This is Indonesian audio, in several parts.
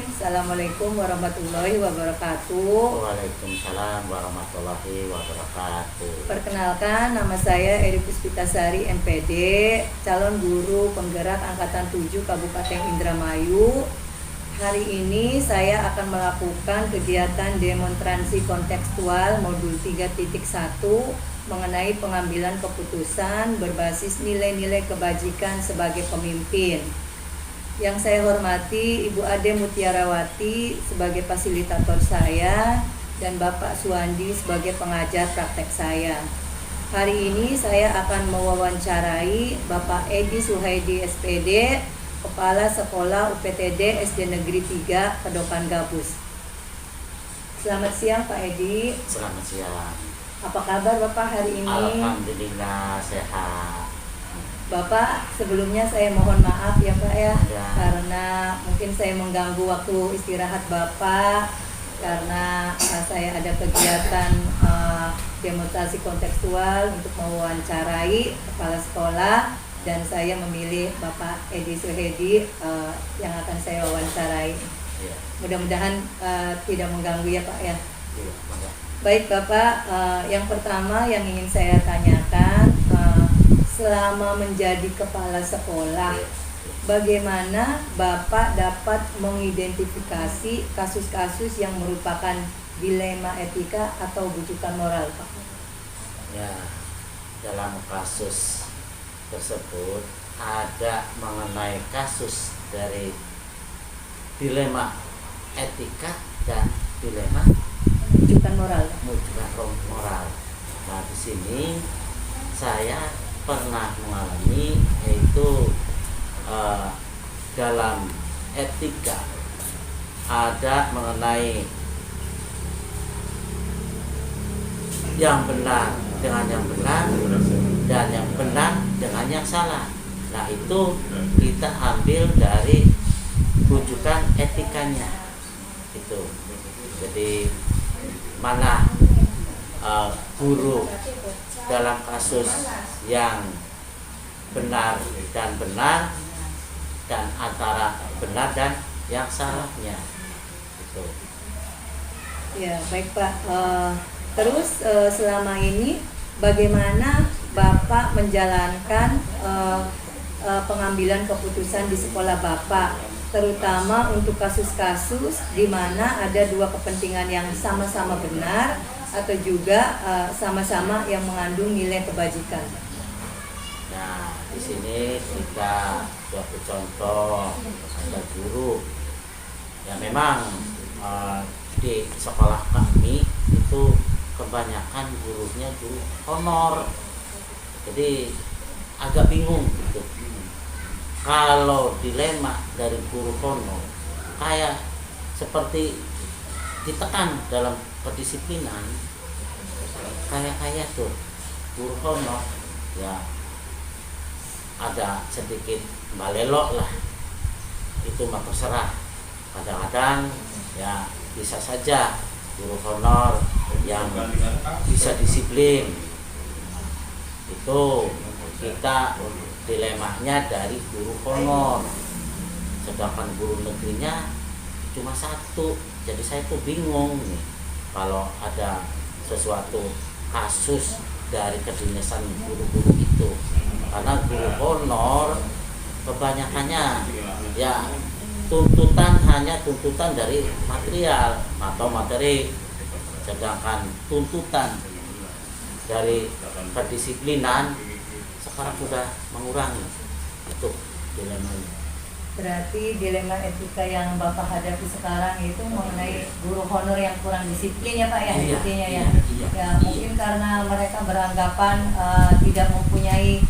Assalamualaikum warahmatullahi wabarakatuh. Waalaikumsalam warahmatullahi wabarakatuh. Perkenalkan, nama saya Eri Puspitasari MPD, calon guru penggerak Angkatan 7 Kabupaten Indramayu. Hari ini saya akan melakukan kegiatan demonstrasi kontekstual modul 3.1 mengenai pengambilan keputusan berbasis nilai-nilai kebajikan sebagai pemimpin. Yang saya hormati Ibu Ade Mutiarawati sebagai fasilitator saya dan Bapak Suwandi sebagai pengajar praktek saya. Hari ini saya akan mewawancarai Bapak Edi Suhaidi SPD, Kepala Sekolah UPTD SD Negeri 3 Pedokan Gabus. Selamat siang Pak Edi. Selamat siang. Apa kabar Bapak hari ini? Alhamdulillah sehat. Bapak, sebelumnya saya mohon maaf ya Pak ya, Ya. karena mungkin saya mengganggu waktu istirahat Bapak karena saya ada kegiatan demonstrasi kontekstual untuk mewawancarai kepala sekolah dan saya memilih Bapak Edi Suhedi yang akan saya wawancarai. Ya. Mudah-mudahan tidak mengganggu ya Pak ya. Ya, Baik Bapak, yang pertama yang ingin saya tanyakan, selama menjadi kepala sekolah, bagaimana Bapak dapat mengidentifikasi kasus-kasus yang merupakan dilema etika atau bujukan moral, Pak? Ya, dalam kasus tersebut ada mengenai kasus dari dilema etika dan dilema Bujukan moral. moral. Nah, di sini saya pernah mengalami, yaitu dalam etika ada mengenai yang benar dengan yang benar dan yang benar dengan yang salah. Nah, itu kita ambil dari rujukan etikanya itu. Jadi mana guru dalam kasus yang benar dan antara benar dan yang salahnya itu. Ya, baik Pak. Terus selama ini bagaimana Bapak menjalankan pengambilan keputusan di sekolah Bapak, terutama untuk kasus-kasus di mana ada dua kepentingan yang sama-sama benar atau juga sama-sama yang mengandung nilai kebajikan? Nah, di sini kita suatu contoh ada guru ya, memang di sekolah kami itu kebanyakan gurunya guru honor, jadi agak bingung gitu. Kalau dilema dari guru honor kayak seperti ditekan dalam kedisiplinan, kayak tuh guru honor ya ada sedikit balelok lah, itu mah terserah. Kadang-kadang ya bisa saja guru honor yang bisa disiplin, itu kita dilemanya dari guru honor, sedangkan guru negerinya cuma satu. Jadi saya tuh bingung nih kalau ada sesuatu kasus dari kedinasan guru-guru itu, karena guru honor kebanyakannya ya hanya tuntutan dari material atau materi, sedangkan tuntutan dari kedisiplinan sekarang sudah mengurangi. Itu dilemanya. Berarti dilema etika yang Bapak hadapi sekarang itu mengenai guru honor yang kurang disiplin ya Pak ya, Iya, intinya ya. iya. Ya mungkin karena mereka beranggapan tidak mempunyai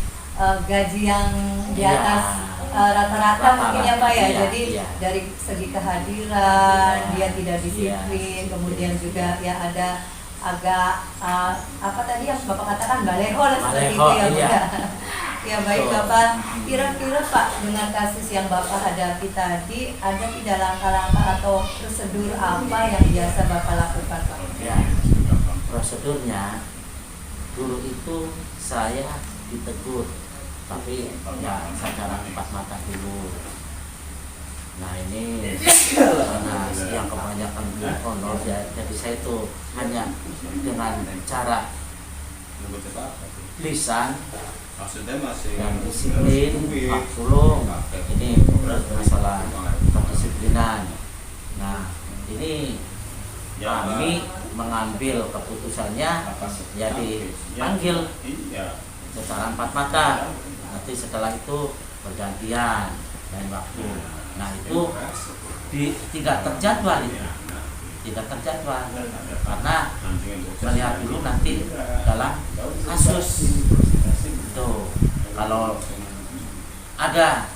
gaji yang di atas rata-rata mungkin ya Pak ya. Iya, Jadi iya. dari segi kehadiran Iya, dia tidak disiplin, iya. kemudian juga ya ada agak apa tadi yang Bapak katakan baleho lah seperti itu ya iya. Pak. Ya baik Bapak, kira-kira Pak dengan kasus yang Bapak hadapi tadi, ada tidak langkah-langkah atau prosedur apa yang biasa Bapak lakukan Pak? Ya, prosedurnya dulu itu saya ditegur, tapi ya secara empat mata dulu. Nah ini karena yang kebanyakan guru honor ya, jadi saya itu hanya dengan cara lisan dan disiplin, maklum ini masalah kedisiplinan. Nah ini kami mengambil keputusannya ya dipanggil secara empat mata. Nanti setelah itu bergantian dan waktu. Nah itu tidak terjadwal itu, tidak terjadwal karena melihat dulu nanti dalam kasus itu. Kalau ada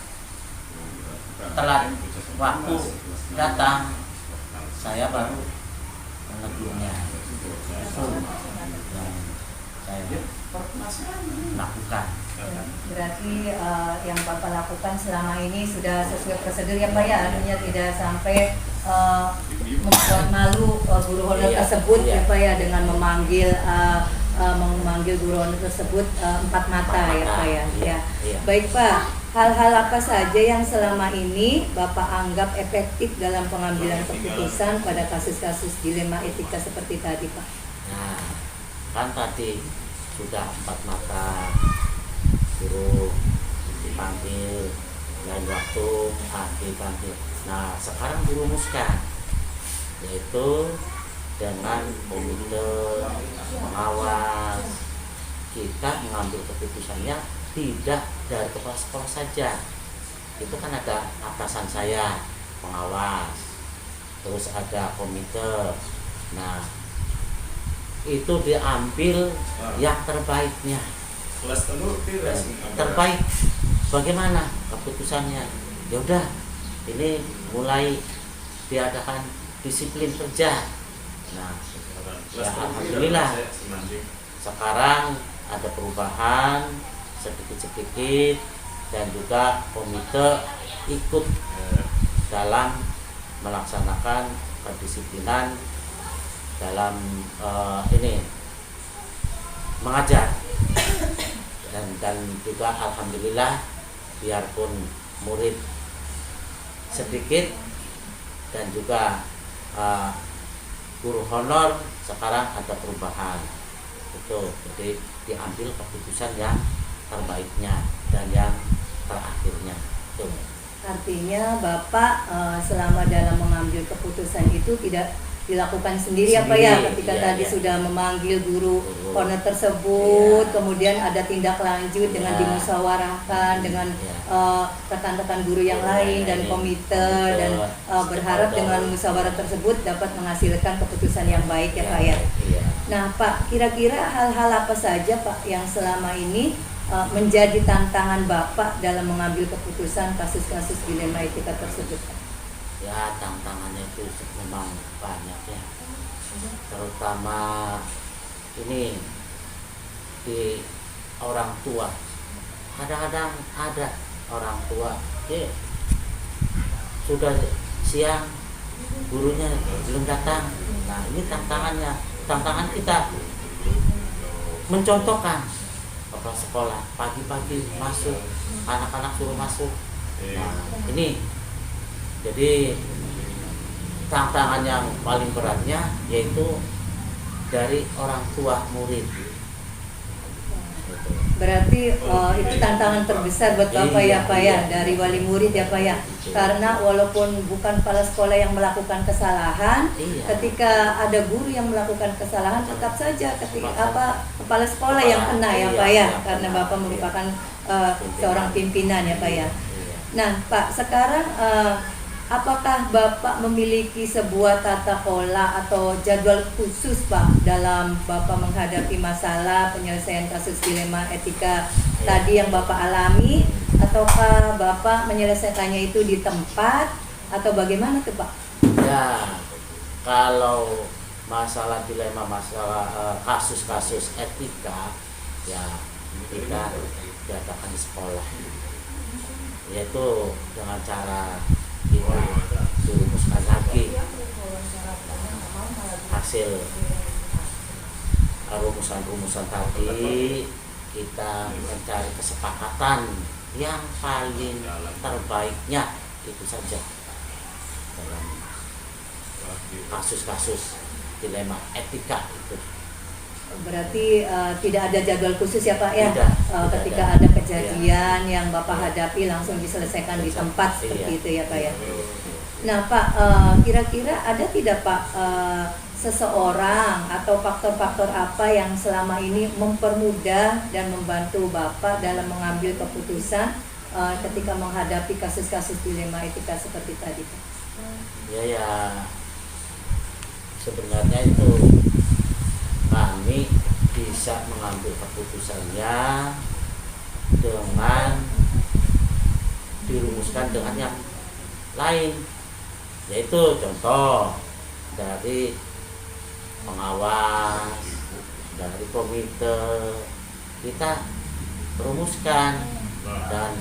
telat waktu datang, saya baru menegurnya. Itu yang saya lakukan. Berarti yang Bapak lakukan selama ini sudah sesuai prosedur ya Pak ya, artinya tidak sampai membuat malu guru honor tersebut ya Pak ya, dengan memanggil guru honor tersebut empat mata ya Pak ya. Ya. Baik Pak, hal-hal apa saja yang selama ini Bapak anggap efektif dalam pengambilan keputusan pada kasus-kasus dilema etika seperti tadi Pak? Nah, kan tadi sudah empat mata guru dipanggil dan waktu dipanggil. Nah sekarang dirumuskan, yaitu dengan komite pengawas. Kita mengambil keputusannya tidak dari kepala sekolah saja, itu kan ada atasan saya pengawas, terus ada komite. Nah itu diambil yang terbaiknya. Terbaik bagaimana keputusannya? Ya udah, ini mulai diadakan disiplin kerja. Nah, ya alhamdulillah sekarang ada perubahan sedikit-sedikit dan juga komite ikut dalam melaksanakan kedisiplinan dalam ini mengajar. Dan juga alhamdulillah biarpun murid sedikit dan juga guru honor sekarang ada perubahan itu, jadi diambil keputusan yang terbaiknya dan yang terakhirnya itu. Artinya Bapak selama dalam mengambil keputusan itu tidak dilakukan sendiri apa ya, ketika tadi sudah memanggil guru honor tersebut, kemudian ada tindak lanjut dengan dimusyawarahkan dengan rekan-rekan guru yang lain dan komite, dan berharap dengan musyawarah tersebut dapat menghasilkan keputusan yang baik ya Pak ya. Nah Pak, kira-kira hal-hal apa saja Pak yang selama ini menjadi tantangan Bapak dalam mengambil keputusan kasus-kasus dilema etika tersebut? Ya tantangannya itu memang banyak ya, terutama ini di orang tua. Kadang-kadang ada orang tua sudah siang gurunya belum datang. Nah ini tantangan kita mencontohkan kepala sekolah pagi-pagi masuk, anak-anak suruh masuk. Nah ini jadi tantangan yang paling beratnya yaitu dari orang tua murid. Berarti itu tantangan terbesar buat Bapak ya Pak ya, dari wali murid ya Pak ya. Karena walaupun bukan kepala sekolah yang melakukan kesalahan, ketika ada guru yang melakukan kesalahan tetap saja kepala sekolah yang kena ya Pak ya, karena Bapak merupakan seorang pimpinan ya Pak ya. Nah Pak, sekarang apakah Bapak memiliki sebuah tata kelola atau jadwal khusus Pak dalam Bapak menghadapi masalah penyelesaian kasus dilema etika tadi yang Bapak alami, ataukah Bapak menyelesaikannya itu di tempat atau bagaimana tuh Pak? Ya, kalau masalah dilema, masalah kasus-kasus etika ya kita diadakan di sekolah, yaitu dengan cara dirumuskan lagi hasil rumusan-rumusan tadi, kita mencari kesepakatan yang paling terbaiknya, itu saja. dalam kasus-kasus dilema etika itu. Berarti tidak ada jadwal khusus ya Pak ya? Tidak, Ketika tidak ada kejadian yang Bapak hadapi langsung diselesaikan di tempat seperti Iya. itu ya Pak ya? Nah Pak, kira-kira ada tidak Pak seseorang atau faktor-faktor apa yang selama ini mempermudah dan membantu Bapak dalam mengambil keputusan ketika menghadapi kasus-kasus dilema etika seperti tadi Pak? Ya sebenarnya itu kami bisa mengambil keputusannya dengan dirumuskan dengan yang lain, yaitu contoh dari pengawas, dari komite kita rumuskan dan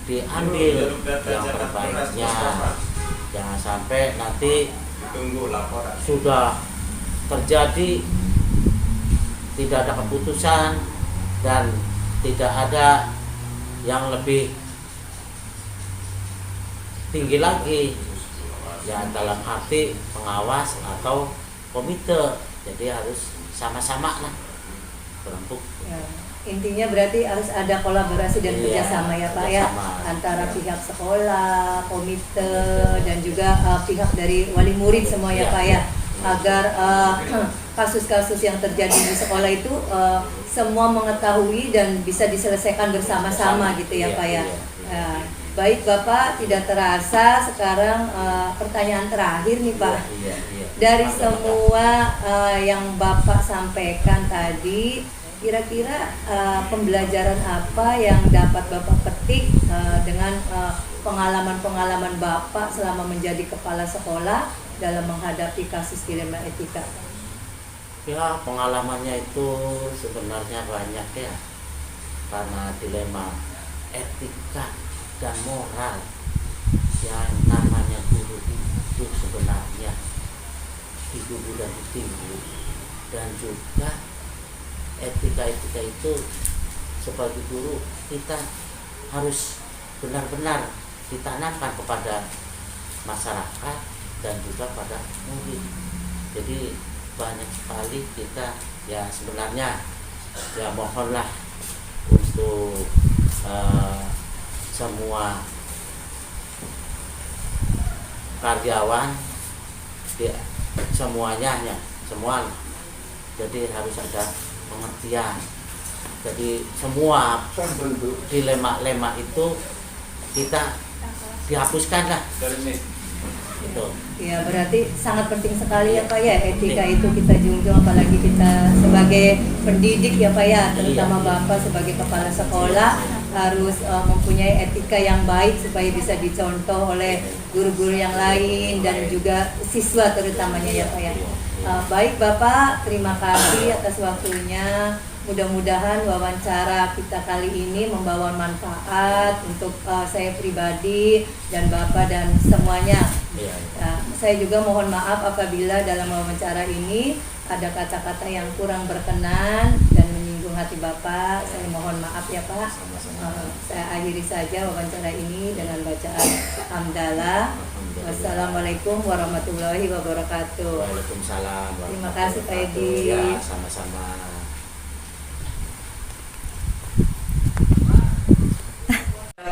diambil yang terbaiknya. Jangan sampai nanti sudah terjadi tidak ada keputusan dan tidak ada yang lebih tinggi lagi ya, dalam arti pengawas atau komite. Jadi harus sama-sama lah berembuk. Ya, intinya berarti harus ada kolaborasi dan kerjasama ya Pak ya, antara pihak sekolah, komite dan juga pihak dari wali murid semua ya Pak ya, agar kasus-kasus yang terjadi di sekolah itu semua mengetahui dan bisa diselesaikan bersama-sama gitu ya Pak ya. Baik Bapak, tidak terasa sekarang pertanyaan terakhir nih Pak. Dari semua yang Bapak sampaikan tadi, kira-kira pembelajaran apa yang dapat Bapak petik dengan pengalaman-pengalaman Bapak selama menjadi kepala sekolah dalam menghadapi kasus dilema etika? Ya, pengalamannya itu sebenarnya banyak ya, karena dilema etika dan moral yang namanya guru itu sebenarnya diguru dan ditinggu, dan juga etika itu sebagai guru kita harus benar-benar ditanamkan kepada masyarakat dan juga pada murid. Jadi banyak sekali kita ya sebenarnya ya mohonlah untuk semua karyawan semuanya ya semua, jadi harus ada pengertian. Jadi semua dilema itu kita dihapuskan lah itu. Ya berarti sangat penting sekali ya Pak ya, etika itu kita junjung, apalagi kita sebagai pendidik ya Pak ya, terutama Bapak sebagai kepala sekolah harus mempunyai etika yang baik supaya bisa dicontoh oleh guru-guru yang lain dan juga siswa terutamanya ya Pak ya. Baik Bapak, terima kasih atas waktunya. Mudah-mudahan wawancara kita kali ini membawa manfaat untuk saya pribadi dan Bapak dan semuanya. Saya juga mohon maaf apabila dalam wawancara ini ada kata-kata yang kurang berkenan dan menyinggung hati Bapak. Saya mohon maaf ya Pak. Saya akhiri saja wawancara ini dengan bacaan hamdalah. Wassalamualaikum warahmatullahi wabarakatuh. Waalaikumsalam. Terima kasih Pak Edi. Ya, sama-sama.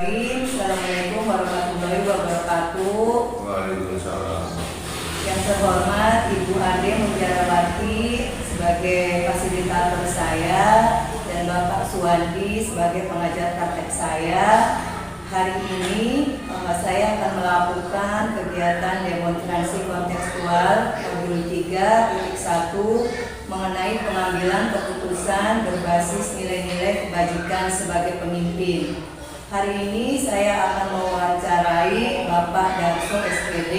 Assalamualaikum warahmatullahi wabarakatuh. Waalaikumsalam. Yang terhormat Ibu Ade Mutiarawati sebagai fasilitator saya dan Bapak Suwandi sebagai pengajar praktek saya. Hari ini saya akan melakukan kegiatan demonstrasi kontekstual modul 3.1 mengenai pengambilan keputusan berbasis nilai-nilai kebajikan sebagai pemimpin. Hari ini saya akan mewawancarai Bapak Darso SPD,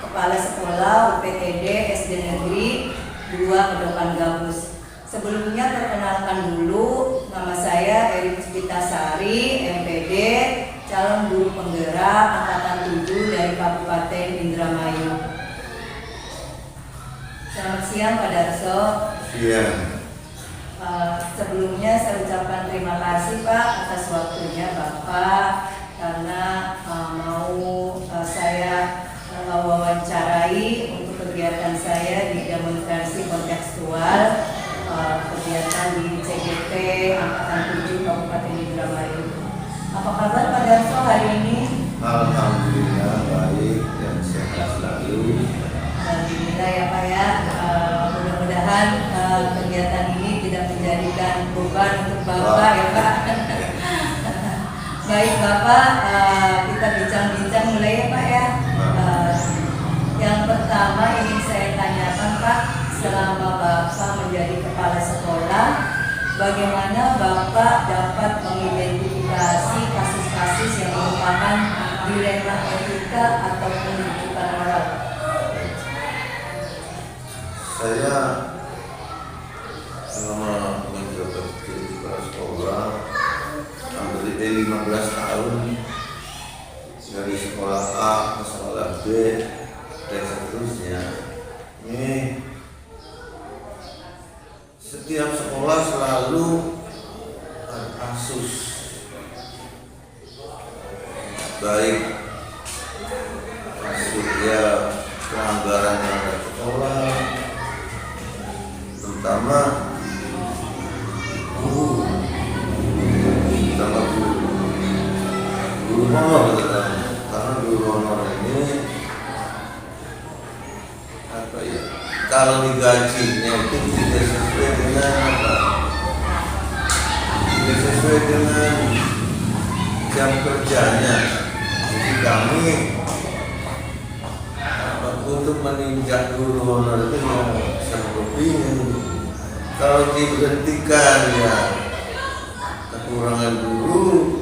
Kepala Sekolah UPTD SD Negeri 2 Kedokan Gabus. Sebelumnya perkenalkan dulu, nama saya Eri Puspitasari, MPD, calon guru penggerak angkatan 7 dari Kabupaten Indramayu. Selamat siang Pak Darso. Iya. Sebelumnya saya ucapkan terima kasih Pak atas waktunya Bapak, karena mau saya wawancarai untuk kegiatan saya di demonstrasi kontekstual kegiatan di CGP Angkatan 7 Kabupaten Indramayu. Apa kabar Pak Darso hari ini? Alhamdulillah baik dan sehat selalu. Alhamdulillah ya Pak ya. Mudah-mudahan kegiatan ini tidak menjadikan beban untuk Bapak ya Pak. Baik Bapak, kita bincang-bincang mulai ya Pak ya. Yang pertama ingin saya tanyakan Pak, selama Bapak menjadi kepala sekolah, bagaimana Bapak dapat mengidentifikasi kasus-kasus yang merupakan dilema etika ataupun rujukan moral? Saya selama menjabat di kepala sekolah hampir 15 tahun, dari sekolah A ke sekolah B dan seterusnya. Ini setiap sekolah selalu ada kasus, baik kasus ya pelanggaran terhadap sekolah, terutama guru honor, karena guru honor ini apa ya, kalau digajinya itu tidak sesuai dengan apa, tidak sesuai dengan jam kerjanya. Jadi kami untuk meninjak guru honor itu yang sangat berpingin, kalau diberhentikan ya kekurangan guru,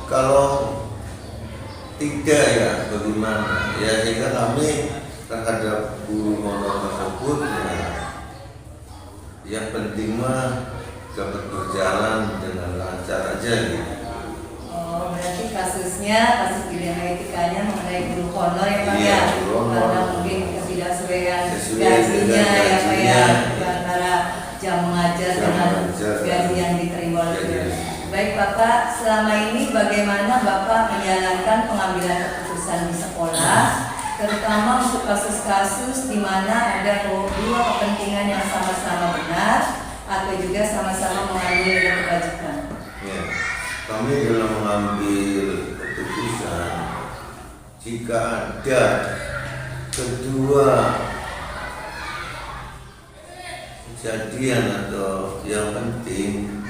kalau tidak ya bagaimana ya, sehingga kami terhadap guru honor tersebut ya, yang penting mah dapat berjalan dengan lancar aja gitu. Oh, berarti kasus dilema etikanya mengenai guru honor ya Pak Iya, ya? guru honor. Karena mungkin ketidaksesuaian Sesuai gajinya dengan ya Pak ya, gajinya. antara jam mengajar Jam dengan mengajar. gaji yang diterima oleh Iya. guru. Baik Bapak, selama ini bagaimana Bapak menjalankan pengambilan keputusan di sekolah, terutama untuk kasus-kasus di mana ada dua kepentingan yang sama-sama benar atau juga sama-sama mengambil kewajiban? Ya, kami dalam mengambil keputusan, jika ada kedua kejadian atau yang penting,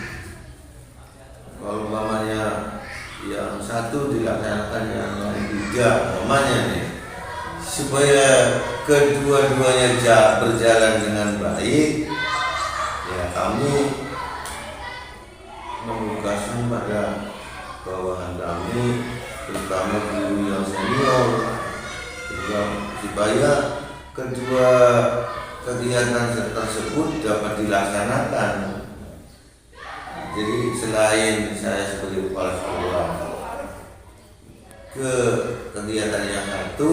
kalau umpamanya yang satu dilaksanakan yang lain tidak, umpamanya nih, supaya kedua-duanya berjalan dengan baik, ya kami menugaskan pada bawahan kami, terutama guru yang senior, supaya kedua kegiatan tersebut dapat dilaksanakan. Jadi selain saya sebagai kepala sekolah ke kegiatan yang satu,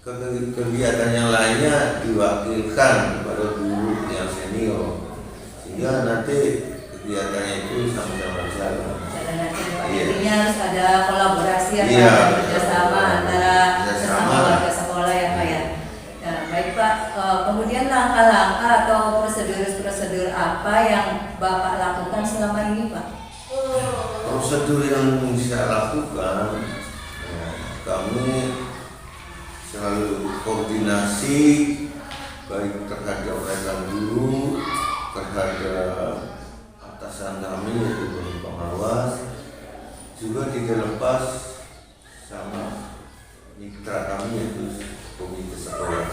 ke kegiatan yang lainnya diwakilkan kepada guru yang senior, sehingga nanti kegiatannya itu sama-sama jalan. Iya. Intinya harus ada kolaborasi atau Iya, kerjasama antara kerjasama. sesama warga sekolah ya Pak ya. Nah, baik Pak, kemudian langkah-langkah atau prosedur apa yang Bapak lakukan selama ini Pak? Prosedur yang saya lakukan, ya, kami selalu koordinasi baik terhadap rekan guru, terhadap atasan kami yaitu guru pengawas, juga tidak lepas sama mitra kami yaitu komite sekolah,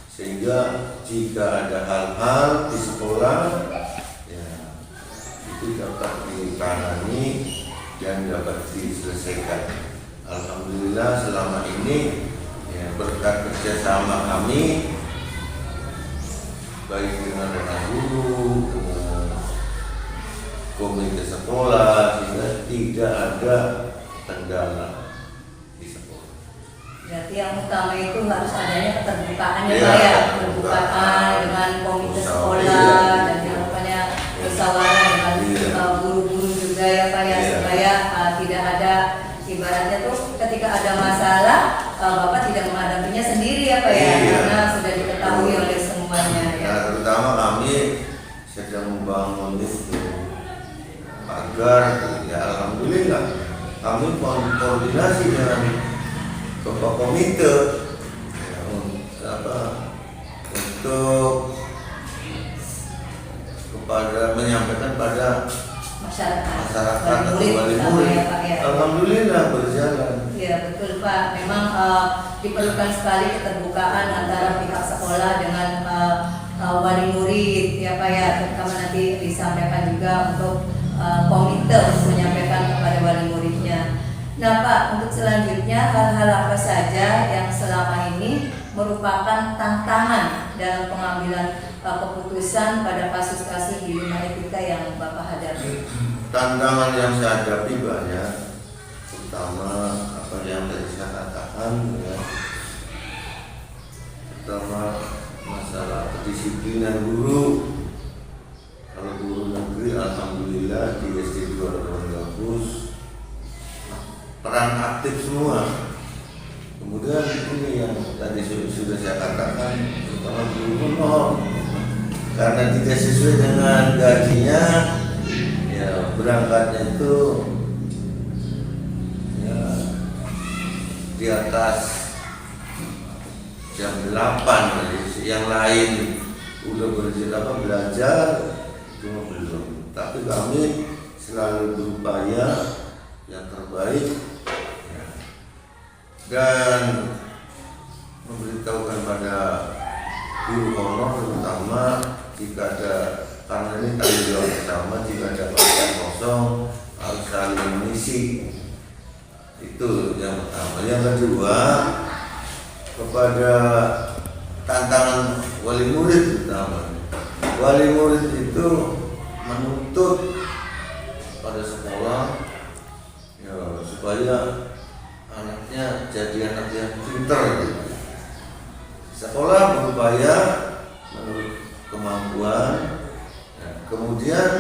sehingga jika ada hal-hal di sekolah ya itu dapat ditangani dan dapat diselesaikan. Alhamdulillah selama ini ya, berkat kerjasama kami baik dengan rekan guru, dengan komite sekolah, sehingga tidak ada kendala di sekolah. Berarti yang utama itu harus adanya keterbukaan ya Iya, Pak ya, keterbukaan. keterbukaan dengan komite sekolah Iya. dan yang namanya musyawarah dengan Iya. guru-guru juga ya Pak ya, Iya. supaya tidak ada ibaratnya tuh ketika ada masalah Bapak tidak menghadapinya sendiri ya Pak ya, Iya. karena sudah diketahui oleh semuanya ya. Nah, terutama kami sedang membangun itu agar ya alhamdulillah kami koordinasi dengan Bapak Komite ya, untuk menyampaikan pada masyarakat atau wali murid. ya, Pak, ya. Alhamdulillah berjalan. Iya betul Pak, memang diperlukan sekali keterbukaan antara pihak sekolah dengan wali murid ya Pak ya, terutama nanti disampaikan juga untuk komite untuk menyampaikan kepada wali muridnya. Nah Pak, untuk selanjutnya hal-hal apa saja yang selama ini merupakan tantangan dalam pengambilan keputusan pada kasus-kasus di Lima Etika yang Bapak hadapi? Tantangan yang saya hadapi banyak, terutama apa yang tadi saya katakan ya, terutama masalah kedisiplinan guru. Kalau guru negeri alhamdulillah di SD 2 bagus, peran aktif semua. Kemudian ini yang tadi sudah saya katakan, terutama guru honor, karena tidak sesuai dengan gajinya, ya berangkatnya itu ya di atas jam 8, yang lain udah belajar cuma belum. Tapi kami selalu berupaya yang terbaik ya, dan memberitahukan pada guru honor terutama jika ada, karena ini tanggung jawab pertama, jika ada pasien kosong harus saling mengisi. Itu yang pertama. Yang kedua, kepada tantangan wali murid terutama. Wali murid itu menuntut pada sekolah ya, supaya anaknya jadi anak yang pintar gitu. Sekolah berupaya menurut kemampuan. Nah, kemudian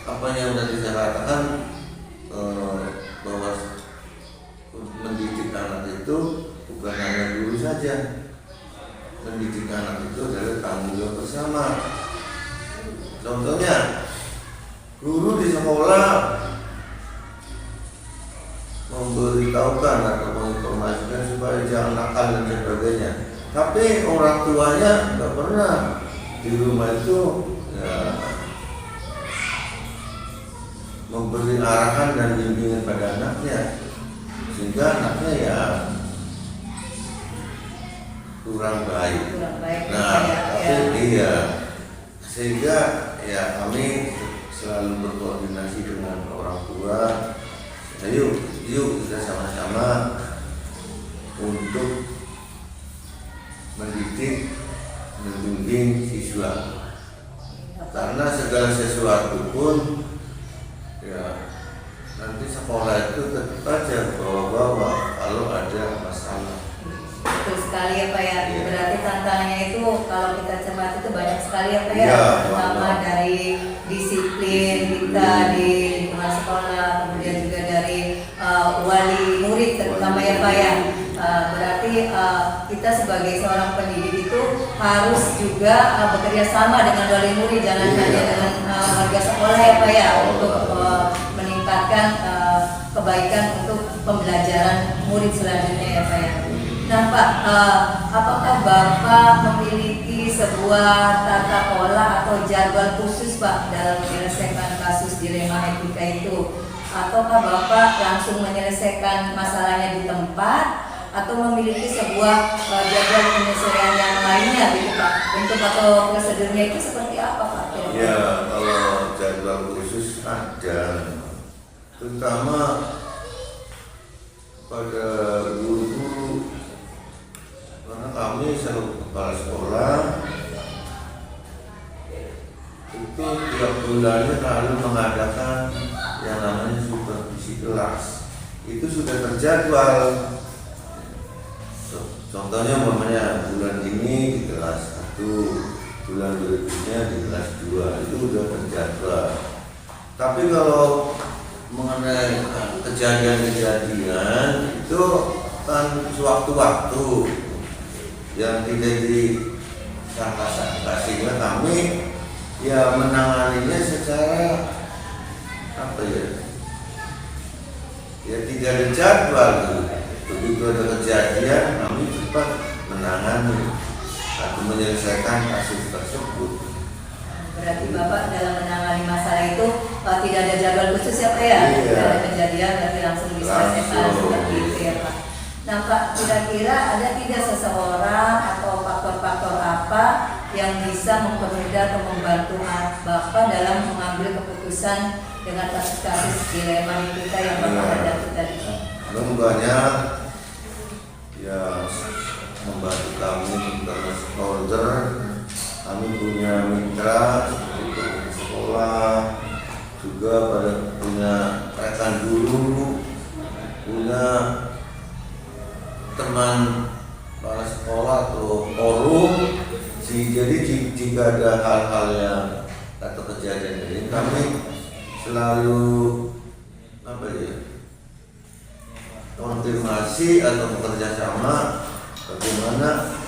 apa yang tadi saya katakan bahwa mendidik anak itu bukan hanya guru saja. Mendidik anak itu adalah tanggung jawab bersama. Contohnya, guru di sekolah memberitahukan atau menginformasikan supaya jangan nakal dan sebagainya. Tapi orang tuanya nggak pernah di rumah itu ya, memberi arahan dan bimbingan pada anaknya, sehingga anaknya ya kurang baik. Nah, tapi iya, sehingga ya kami selalu berkoordinasi dengan orang tua. Yuk kita sama-sama untuk mendidik, membimbing siswa. Karena segala sesuatu pun ya nanti sekolah itu tetap aja bawa-bawa kalau ada masalah. Betul sekali ya Pak ya. Iya. Berarti tantangannya itu kalau kita cermati itu banyak sekali ya Pak ya. Iya, Pertama banyak. dari disiplin kita di lingkungan sekolah, kemudian juga dari wali murid terutama ya Pak ya. Berarti kita sebagai seorang pendidik itu harus juga bekerja sama dengan wali murid, jangan Iya. hanya dengan warga sekolah ya Pak ya, untuk meningkatkan kebaikan untuk pembelajaran murid selanjutnya ya Pak ya. Nah Pak, apakah Bapak memiliki sebuah tata pola atau jadwal khusus Pak dalam menyelesaikan kasus dilema etika itu? Ataukah Bapak langsung menyelesaikan masalahnya di tempat atau memiliki sebuah jadwal penyesuaian yang lainnya gitu Pak? Bentuk atau prosedurnya itu seperti apa Pak? Ya, kalau jadwal khusus ada, terutama pada guru-guru, karena kami selalu kepala sekolah itu tiap bulannya lalu mengadakan yang namanya supervisi kelas. Itu sudah terjadwal. Contohnya umpamanya bulan ini di kelas 1, bulan berikutnya di kelas 2, itu sudah terjadwal. Tapi kalau mengenai kejadian-kejadian itu kan sewaktu-waktu yang tidak disangka-sangka, sehingga kami ya menanganinya secara apa ya tidak ada jadwal. Begitu ada kejadian kami cepat menangani atau menyelesaikan kasus tersebut. Berarti Bapak dalam menangani masalah itu tidak ada jadwal khusus ya Pak ya? Iya. Tidak ada kejadian berarti langsung diselesaikan seperti itu ya Pak. Nah Pak, kira-kira ada tidak seseorang atau faktor-faktor apa yang bisa mempermudah atau membantu Bapak dalam mengambil keputusan dengan kasus-kasus dilema kita yang Bapak hadapi tadi? Banyak ya membantu kami terutama stakeholder. Kami punya mitra seperti sekolah, juga punya rekan guru, punya teman kepala sekolah atau forum. Jadi jika ada hal-hal yang atau kejadian ini, kami selalu konfirmasi atau bekerja sama bagaimana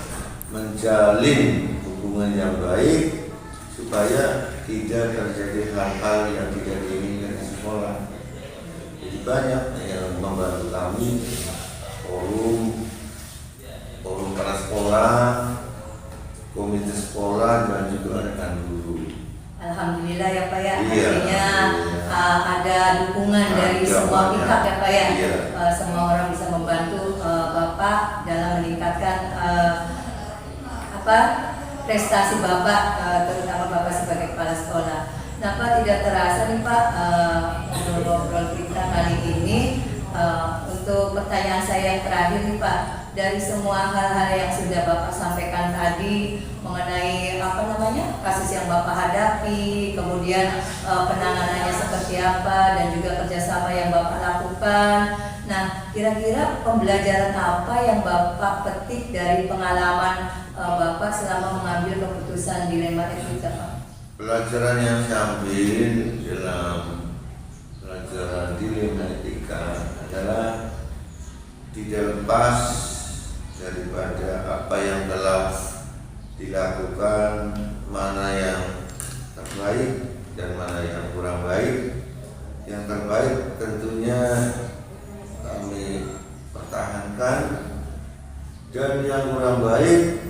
menjalin hubungan yang baik supaya tidak terjadi hal-hal yang tidak diinginkan di sekolah. Jadi banyak yang membantu kami, forum kepala sekolah, komite sekolah, dan juga rekan guru. Alhamdulillah ya Pak ya, Iya, artinya ada dukungan dari semua pihak ya Pak ya. Iya. Semua orang bisa membantu Bapak dalam meningkatkan prestasi Bapak, terutama Bapak sebagai kepala sekolah. Nah Pak, tidak terasa nih Pak, ngobrol kita kali ini untuk pertanyaan saya yang terakhir nih Pak, dari semua hal-hal yang sudah Bapak sampaikan tadi mengenai kasus yang Bapak hadapi, kemudian penanganannya seperti apa, dan juga kerjasama yang Bapak lakukan. Nah, kira-kira pembelajaran apa yang Bapak petik dari pengalaman Bapak selama mengambil keputusan dilema etika, Pak? Pelajaran yang saya ambil dalam pelajaran dilema etika adalah tidak lepas daripada apa yang telah dilakukan, mana yang terbaik dan mana yang kurang baik. Yang terbaik tentunya kami pertahankan, dan yang kurang baik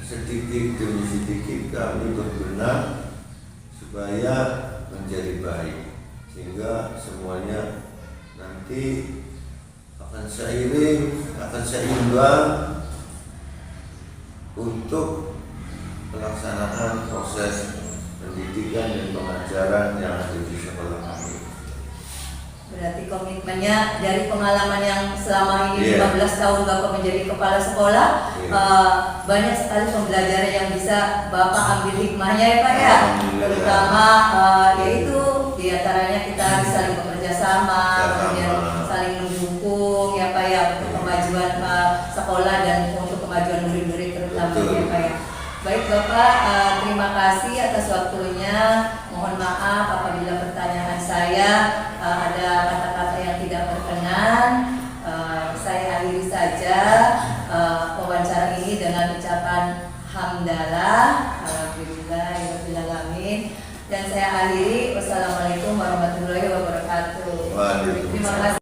sedikit demi sedikit kami berbenah supaya menjadi baik, sehingga semuanya nanti akan seiring, akan seimbang untuk pelaksanaan proses pendidikan dan pengajaran yang ada di sekolah kami. Berarti komitmennya dari pengalaman yang selama ini 15 Iya. tahun Bapak menjadi kepala sekolah, banyak sekali pembelajaran yang bisa Bapak ambil hikmahnya ya Pak ya. Alhamdulillah. Terutama yaitu diantaranya kita harus saling bekerja sama, kemudian saling mendukung ya Pak ya, untuk kemajuan sekolah dan untuk kemajuan murid-murid terutama ya Pak ya. Baik Bapak, terima kasih atas waktunya. Mohon maaf apabila pertanyaan saya ada kata-kata yang tidak berkenan. Saya akhiri saja wawancara ini dengan ucapan hamdalah, alhamdulillahirobbilalamin. Dan saya akhiri, wassalamualaikum warahmatullahi wabarakatuh. Waalaikumsalam. Terima kasih.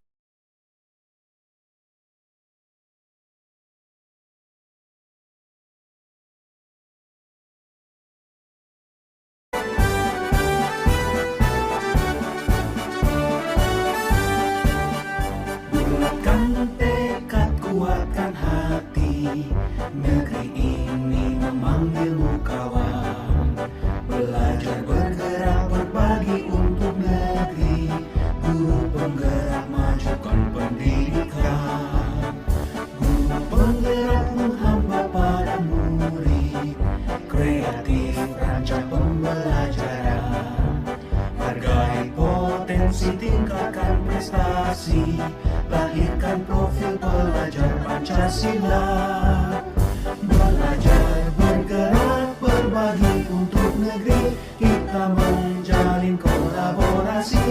Bulatkan tekad, kuatkan hati, negeri ini memanggilmu kawan. Belajar bergerak berbagi untuk negeri, guru penggerak majukan pendidikan. Guru penggerak menghamba pada murid, kreatif rancang pembelajaran. Hargai potensi, tingkatkan prestasi, lahirkan profil pelajar Pancasila. Belajar bergerak berbagi untuk negeri, kita menjalin kolaborasi.